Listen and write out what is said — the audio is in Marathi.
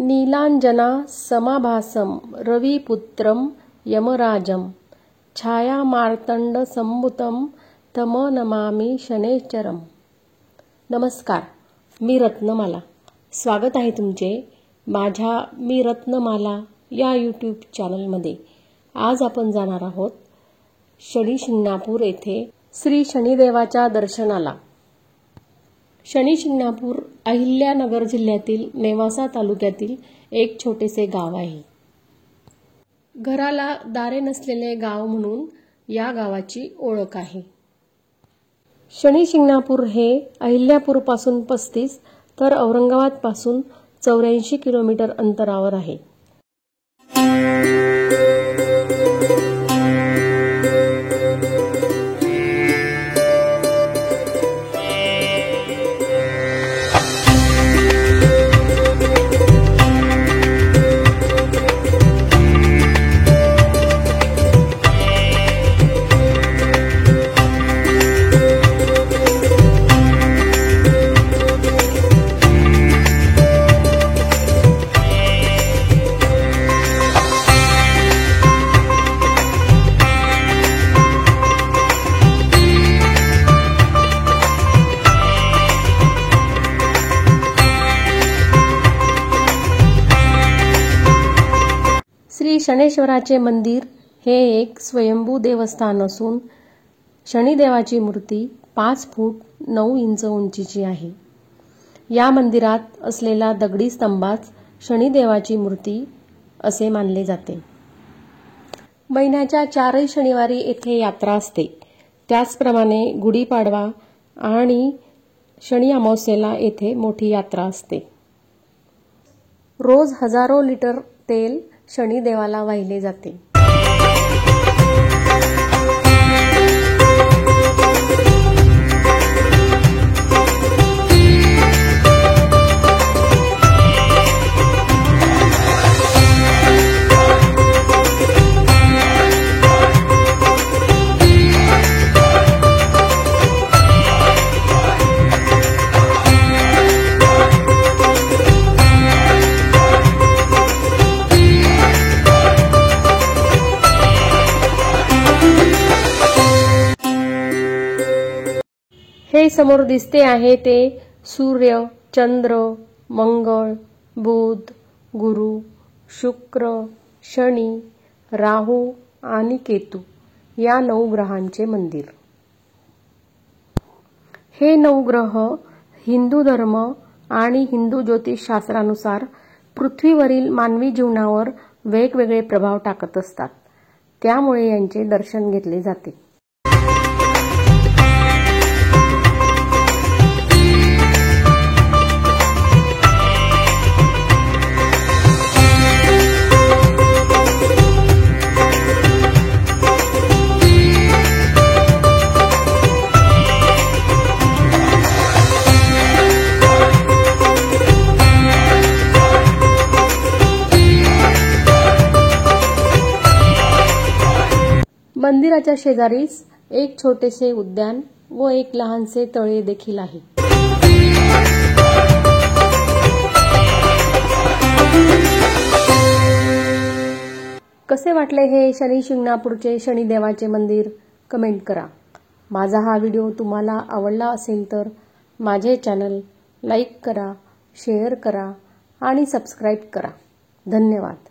नीलांजना समाभासम रविपुत्रम यमराजम छाया मार्तंड संभुतम तम नमामि शनैश्चरम। नमस्कार, मी रत्नमाला। स्वागत आहे तुमचे माझ्या मी रत्नमाला या यूट्यूब चॅनलमध्ये। आज आपण जाणार आहोत शनी शिंगणापूर येथे श्री शनिदेवाच्या दर्शनाला। शनी शिंगणापूर अहिल्यानगर जिल्ह्यातील नेवासा तालुक्यातील एक छोटेसे गाव आहे। घराला दारे नसलेले गाव म्हणून या गावाची ओळख आहे। शनी शिंगणापूर हे अहिल्यापूर पासून 35 तर औरंगाबाद पासून 84 किलोमीटर अंतरावर आहे। श्री शनेश्वराचे मंदिर हे एक स्वयंभू देवस्थान असून शनिदेवाची मूर्ती 5 फूट 9 इंच उंचीची आहे। या मंदिरात असलेला दगडी स्तंभाच शनिदेवाची मूर्ती असे मानले जाते। महिन्याच्या 4 शनिवारी येथे यात्रा असते। त्याचप्रमाणे गुढीपाडवा आणि शनी अमावस्येला येथे मोठी यात्रा असते। रोज हजारो लिटर तेल शनिदेवाला वाहिले जाते। हे समोर दिसते आहे ते सूर्य, चंद्र, मंगळ, बुध, गुरु, शुक्र, शनी, राहू आणि केतू या 9 ग्रहांचे मंदिर। हे 9 ग्रह हिंदू धर्म आणि हिंदू ज्योतिषशास्त्रानुसार पृथ्वीवरील मानवी जीवनावर वेगवेगळे प्रभाव टाकत असतात। त्यामुळे यांचे दर्शन घेतले जाते। मंदिराच्या शेजारीच एक छोटेसे उद्यान व एक लहानसे तळे देखील आहे। कसे वाटले हे शनी शिंगणापूरचे शनिदेवाचे मंदिर कमेंट करा। माझा हा व्हिडिओ तुम्हाला आवडला असेल तर माझे चॅनल लाईक करा, शेअर करा आणि सबस्क्राईब करा। धन्यवाद।